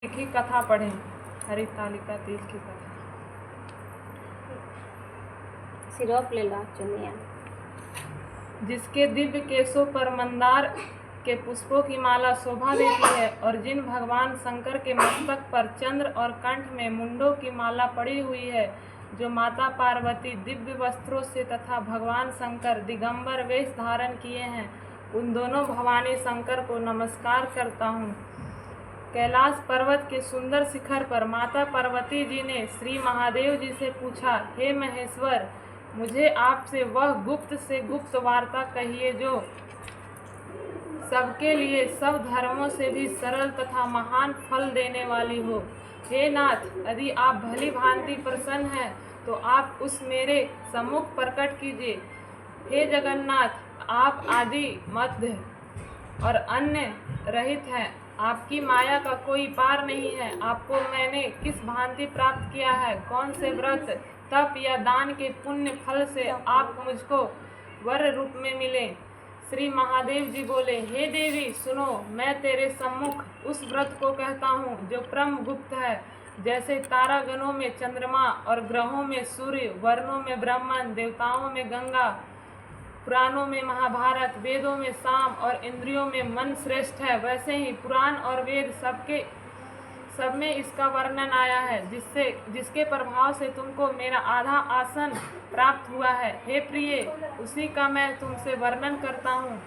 की कथा पढ़ें। हरितालिका तीज की कथा। सिरप ले ला चुनिया। जिसके दिव्य केशों पर मंदार के पुष्पों की माला शोभा देती है और जिन भगवान शंकर के मस्तक पर चंद्र और कंठ में मुंडों की माला पड़ी हुई है, जो माता पार्वती दिव्य वस्त्रों से तथा भगवान शंकर दिगंबर वेश धारण किए हैं, उन दोनों भवानी शंकर को नमस्कार करता हूँ। कैलाश पर्वत के सुंदर शिखर पर माता पार्वती जी ने श्री महादेव जी से पूछा, हे महेश्वर, मुझे आपसे वह गुप्त से गुप्त वार्ता कहिए जो सबके लिए सब धर्मों से भी सरल तथा महान फल देने वाली हो। हे नाथ, यदि आप भली भांति प्रसन्न हैं तो आप उस मेरे सम्मुख प्रकट कीजिए। हे जगन्नाथ, आप आदि मध्य और अन्य रहित हैं, आपकी माया का कोई पार नहीं है। आपको मैंने किस भांति प्राप्त किया है? कौन से व्रत, तप या दान के पुण्य फल से आप मुझको वर रूप में मिले? श्री महादेव जी बोले, हे देवी सुनो, मैं तेरे सम्मुख उस व्रत को कहता हूँ जो परम गुप्त है। जैसे तारागणों में चंद्रमा और ग्रहों में सूर्य, वर्णों में ब्राह्मण, देवताओं में गंगा, पुराणों में महाभारत, वेदों में साम और इंद्रियों में मन श्रेष्ठ है, वैसे ही पुराण और वेद सब में इसका वर्णन आया है, जिसके प्रभाव से तुमको मेरा आधा आसन प्राप्त हुआ है। हे प्रिय, उसी का मैं तुमसे वर्णन करता हूँ।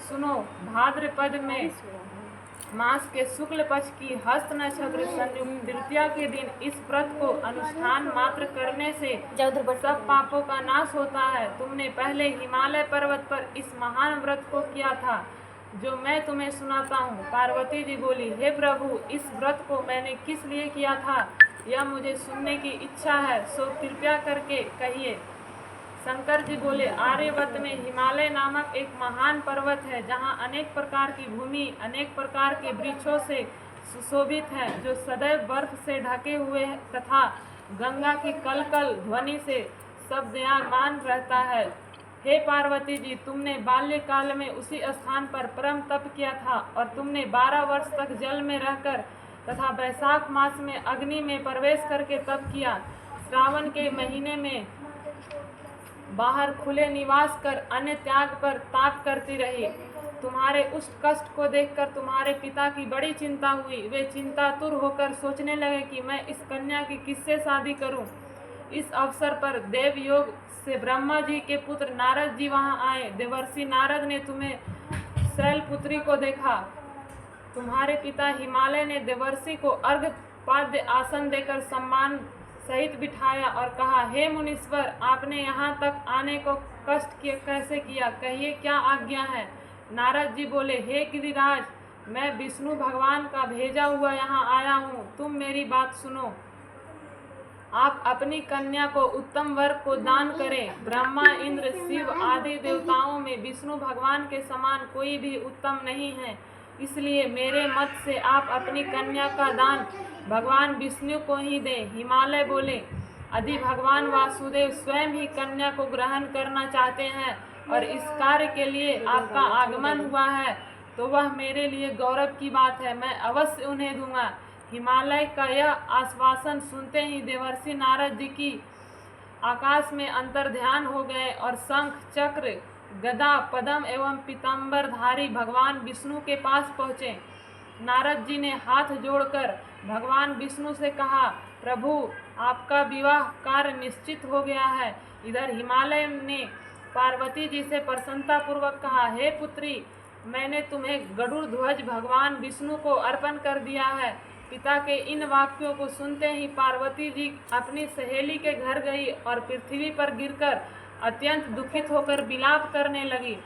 सुनो, भाद्रपद में मास के शुक्ल पक्ष की हस्त नक्षत्र संयुक्त तृतीया के दिन इस व्रत को अनुष्ठान मात्र करने से सब पापों का नाश होता है। तुमने पहले हिमालय पर्वत पर इस महान व्रत को किया था, जो मैं तुम्हें सुनाता हूँ। पार्वती जी बोली, हे प्रभु, इस व्रत को मैंने किस लिए किया था, यह मुझे सुनने की इच्छा है, सो कृपया करके कहिए। शंकर जी बोले, आर्यवत में हिमालय नामक एक महान पर्वत है, जहाँ अनेक प्रकार की भूमि अनेक प्रकार के वृक्षों से सुशोभित है, जो सदैव बर्फ से ढके हुए तथा गंगा की कलकल ध्वनि से शब्दयमान रहता है। हे पार्वती जी, तुमने बाल्यकाल में उसी स्थान पर परम तप किया था और तुमने 12 वर्ष तक जल में रहकर तथा वैशाख मास में अग्नि में प्रवेश करके तप किया। श्रावण के महीने में बाहर खुले निवास कर अन्य त्याग पर ताप करती रही। तुम्हारे उस कष्ट को देखकर तुम्हारे पिता की बड़ी चिंता हुई। वे चिंतातुर होकर सोचने लगे कि मैं इस कन्या की किससे शादी करूं। इस अवसर पर देव योग से ब्रह्मा जी के पुत्र नारद जी वहां आए। देवर्षि नारद ने तुम्हें शैलपुत्री को देखा। तुम्हारे पिता हिमालय ने देवर्षि को अर्घ पाद्य आसन देकर सम्मान सहित बिठाया और कहा, हे मुनीश्वर, आपने यहाँ तक आने को कष्ट कैसे किया? कहिए, क्या आज्ञा है? नारद जी बोले, हे गिरिराज, मैं विष्णु भगवान का भेजा हुआ यहाँ आया हूँ। तुम मेरी बात सुनो। आप अपनी कन्या को उत्तम वर को दान करें। ब्रह्मा, इंद्र, शिव आदि देवताओं में विष्णु भगवान के समान कोई भी उत्तम नहीं है, इसलिए मेरे मत से आप अपनी कन्या का दान भगवान विष्णु को ही दें। हिमालय बोले, यदि भगवान वासुदेव स्वयं ही कन्या को ग्रहण करना चाहते हैं और इस कार्य के लिए आपका आगमन हुआ है, तो वह मेरे लिए गौरव की बात है, मैं अवश्य उन्हें दूंगा। हिमालय का यह आश्वासन सुनते ही देवर्षि नारद जी की आकाश में अंतर्ध्यान हो गए और शंख, चक्र, गदा, पद्म एवं पीताम्बरधारी भगवान विष्णु के पास पहुँचे। नारद जी ने हाथ जोड़कर भगवान विष्णु से कहा, प्रभु, आपका विवाह कार्य निश्चित हो गया है। इधर हिमालय ने पार्वती जी से प्रसन्नता पूर्वक कहा, हे पुत्री, मैंने तुम्हें गरुड़ ध्वज भगवान विष्णु को अर्पण कर दिया है। पिता के इन वाक्यों को सुनते ही पार्वती जी अपनी सहेली के घर गई और पृथ्वी पर गिरकर अत्यंत दुखित होकर विलाप करने लगी।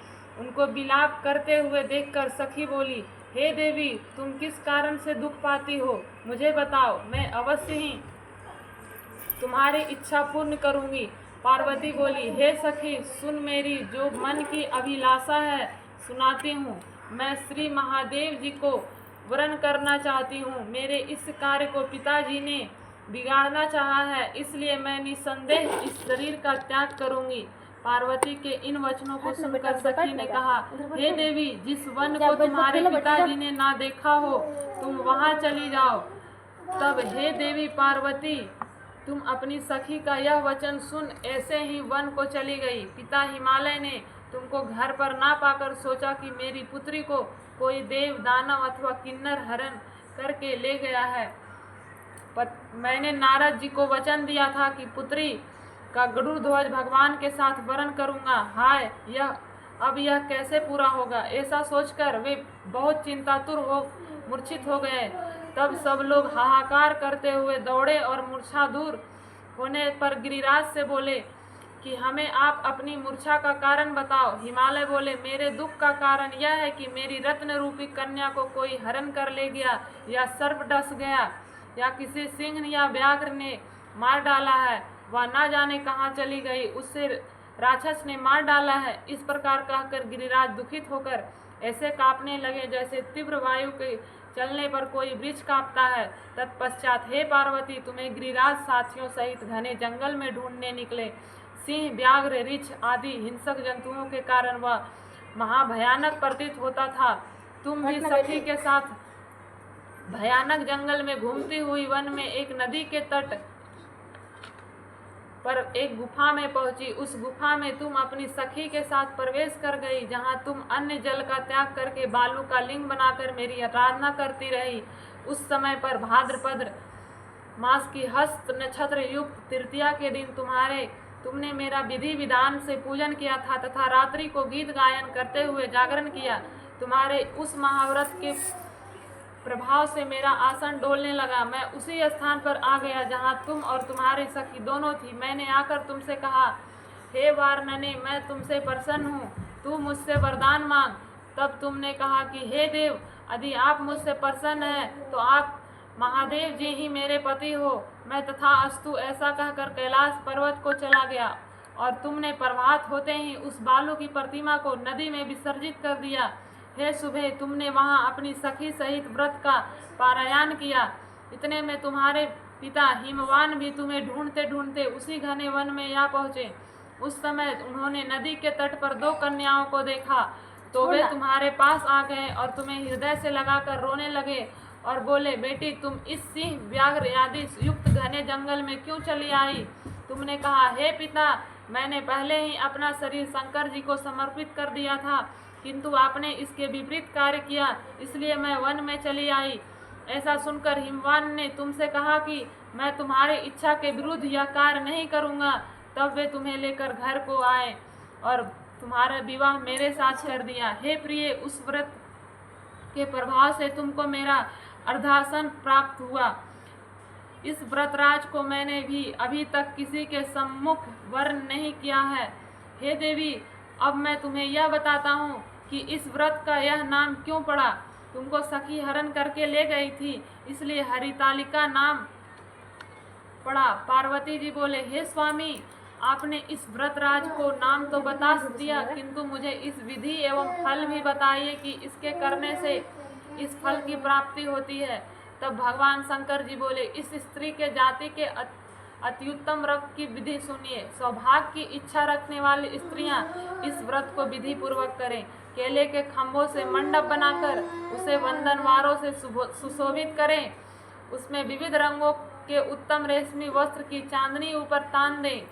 उनको विलाप करते हुए देखकर सखी बोली, हे देवी, तुम किस कारण से दुख पाती हो? मुझे बताओ, मैं अवश्य ही तुम्हारी इच्छा पूर्ण करूंगी। पार्वती बोली, हे सखी, सुन, मेरी जो मन की अभिलाषा है सुनाती हूँ। मैं श्री महादेव जी को वरण करना चाहती हूँ। मेरे इस कार्य को पिताजी ने बिगाड़ना चाहा है, इसलिए मैं निसंदेह इस शरीर का त्याग करूंगी। पार्वती के इन वचनों को सुनकर सखी ने कहा, हे देवी, जिस वन को तुम्हारे पिताजी ने ना देखा हो, तुम वहां चली जाओ। तब हे देवी पार्वती, तुम अपनी सखी का यह वचन सुन ऐसे ही वन को चली गई। पिता हिमालय ने तुमको घर पर ना पाकर सोचा कि मेरी पुत्री को कोई देव, दानव अथवा किन्नर हरण करके ले गया है। मैंने नारद जी को वचन दिया था कि पुत्री का गरुड़ ध्वज भगवान के साथ वरण करूंगा। हाय, अब यह कैसे पूरा होगा? ऐसा सोचकर वे बहुत चिंतातुर हो मूर्छित हो गए। तब सब लोग हाहाकार करते हुए दौड़े और मूर्छा दूर होने पर गिरिराज से बोले कि हमें आप अपनी मूर्छा का कारण बताओ। हिमालय बोले, मेरे दुख का कारण यह है कि मेरी रत्न रूपी कन्या को कोई हरण कर ले गया, या सर्प डस गया, या किसी सिंह या व्याघ्र ने मार डाला है। वह ना जाने कहाँ चली गई, उससे राक्षस ने मार डाला है। इस प्रकार कहकर गिरिराज दुखित होकर ऐसे कांपने लगे जैसे तीव्र वायु के चलने पर कोई वृक्ष कांपता है। तत्पश्चात हे पार्वती, तुम्हें गिरिराज साथियों सहित घने जंगल में ढूंढने निकले। सिंह, व्याघ्र, रीछ आदि हिंसक जंतुओं के कारण वह महाभयानक प्रतीत होता था। तुम भी सखी के साथ भयानक जंगल में घूमती हुई वन में एक नदी के तट पर एक गुफा में पहुंची। उस गुफा में तुम अपनी सखी के साथ प्रवेश कर गई, जहां तुम अन्य जल का त्याग करके बालू का लिंग बनाकर मेरी आराधना करती रही। उस समय पर भाद्रपद मास की हस्त नक्षत्र युक्त तृतीया के दिन तुमने मेरा विधि विधान से पूजन किया था तथा रात्रि को गीत गायन करते हुए जागरण किया। तुम्हारे उस महाव्रत के प्रभाव से मेरा आसन डोलने लगा। मैं उसी स्थान पर आ गया जहां तुम और तुम्हारी सखी दोनों थी। मैंने आकर तुमसे कहा, हे वारनने, मैं तुमसे प्रसन्न हूँ, तू मुझसे वरदान मांग। तब तुमने कहा कि हे देव, यदि आप मुझसे प्रसन्न हैं तो आप महादेव जी ही मेरे पति हो। मैं तथास्तु ऐसा कहकर कैलाश पर्वत को चला गया और तुमने प्रभात होते ही उस बालू की प्रतिमा को नदी में विसर्जित कर दिया। हे सुबह, तुमने वहां अपनी सखी सहित व्रत का पारायण किया। इतने में तुम्हारे पिता हिमवान भी तुम्हें ढूंढते ढूंढते उसी घने वन में आ पहुंचे। उस समय उन्होंने नदी के तट पर 2 कन्याओं को देखा तो वे तुम्हारे पास आ गए और तुम्हें हृदय से लगाकर रोने लगे और बोले, बेटी, तुम इस सिंह, व्याघ्र आदि युक्त घने जंगल में क्यों चली आई? तुमने कहा, हे पिता, मैंने पहले ही अपना शरीर शंकर जी को समर्पित कर दिया था, किंतु आपने इसके विपरीत कार्य किया, इसलिए मैं वन में चली आई। ऐसा सुनकर हिमवान ने तुमसे कहा कि मैं तुम्हारी इच्छा के विरुद्ध यह कार्य नहीं करूँगा। तब वे तुम्हें लेकर घर को आए और तुम्हारा विवाह मेरे साथ कर दिया। हे प्रिय, उस व्रत के प्रभाव से तुमको मेरा अर्धासन प्राप्त हुआ। इस व्रतराज को मैंने भी अभी तक किसी के सम्मुख वर्ण नहीं किया है। हे देवी, अब मैं तुम्हें यह बताता हूँ कि इस व्रत का यह नाम क्यों पड़ा। तुमको सखी हरण करके ले गई थी, इसलिए हरितालिका नाम पड़ा। पार्वती जी बोले, हे स्वामी, आपने इस व्रतराज को नाम तो बता दिया, किंतु मुझे इस विधि एवं फल भी बताइए कि इसके करने से इस फल की प्राप्ति होती है। तब भगवान शंकर जी बोले, इस स्त्री के जाति के अत्युत्तम व्रत की विधि सुनिए। सौभाग्य की इच्छा रखने वाली स्त्रियां इस व्रत को विधि पूर्वक करें। केले के खम्भों से मंडप बनाकर उसे वंदनवारों से सुशोभित करें। उसमें विविध रंगों के उत्तम रेशमी वस्त्र की चांदनी ऊपर तान दें।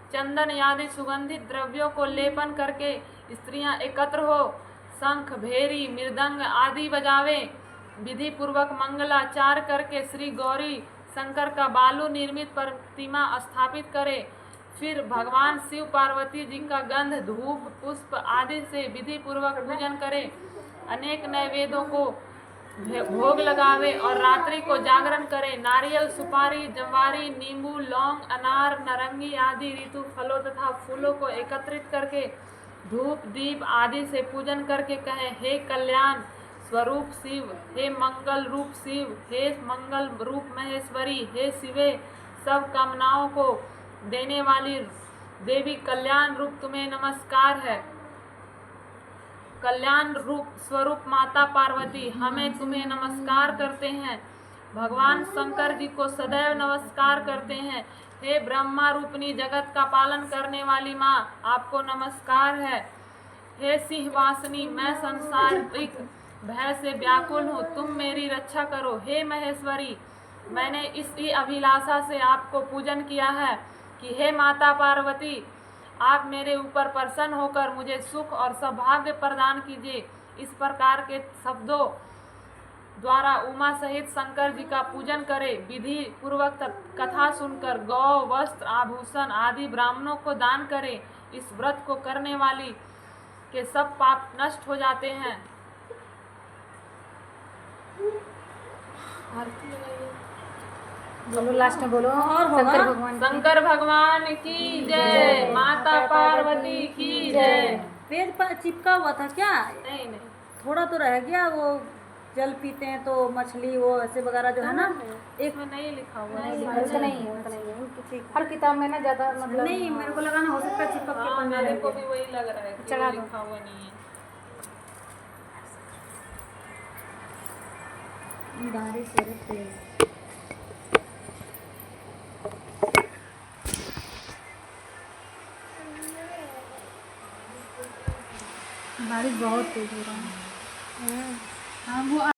चंदन आदि सुगंधित द्रव्यों को लेपन करके स्त्रियां एकत्र हो शंख, भेरी, मृदंग आदि बजावें। विधि पूर्वक मंगलाचार करके श्री गौरी शंकर का बालू निर्मित प्रतिमा स्थापित करे। फिर भगवान शिव पार्वती जी का गंध, धूप, पुष्प आदि से विधि पूर्वक पूजन करे। अनेक नैवेद्यों को भोग लगावे और रात्रि को जागरण करे। नारियल, सुपारी, जवारी, नींबू, लौंग, अनार, नारंगी आदि ऋतु फलों तथा फूलों को एकत्रित करके धूप, दीप आदि से पूजन करके कहें, हे कल्याण स्वरूप शिव, हे मंगल रूप शिव, हे मंगल रूप महेश्वरी, हे शिवे, सब कामनाओं को देने वाली देवी, कल्याण रूप तुम्हें नमस्कार है। कल्याण रूप स्वरूप माता पार्वती, हमें तुम्हें नमस्कार करते हैं। भगवान शंकर जी को सदैव नमस्कार करते हैं। हे ब्रह्मा रूपनी जगत का पालन करने वाली माँ, आपको नमस्कार है। हे सिंहवासिनी, मैं संसारिक भय से व्याकुल हूँ, तुम मेरी रक्षा करो। हे महेश्वरी, मैंने इसी अभिलाषा से आपको पूजन किया है कि हे माता पार्वती, आप मेरे ऊपर प्रसन्न होकर मुझे सुख और सौभाग्य प्रदान कीजिए। इस प्रकार के शब्दों द्वारा उमा सहित शंकर जी का पूजन करें। विधि पूर्वक कथा सुनकर गौ, वस्त्र, आभूषण आदि ब्राह्मणों को दान करें। इस व्रत को करने वाली के सब पाप नष्ट हो जाते हैं। आरती लगाइए। बोलो लास्ट में बोलो और शंकर भगवान शंकर भगवान की जय, माता पार्वती की जय। पेज पर चिपका हुआ था क्या? नहीं नहीं, थोड़ा तो रह गया, वो जल पीते हैं तो मछली वो ऐसे वगैरह जो है ना, एक इसमें नहीं लिखा हुआ है। उनका नहीं है, उनका नहीं है। हर किताब में ना ज्यादा मतलब नहीं, मेरे को लगा ना हो सकता है चिपक के हाँ, पन्ने मेरे रह को गए। भी वही लग रहा है कि चढ़ा वो दो। लिखा हुआ नहीं है। बारिश हो रही है। बारिश बहुत तेज हो रहा है। हाँ वो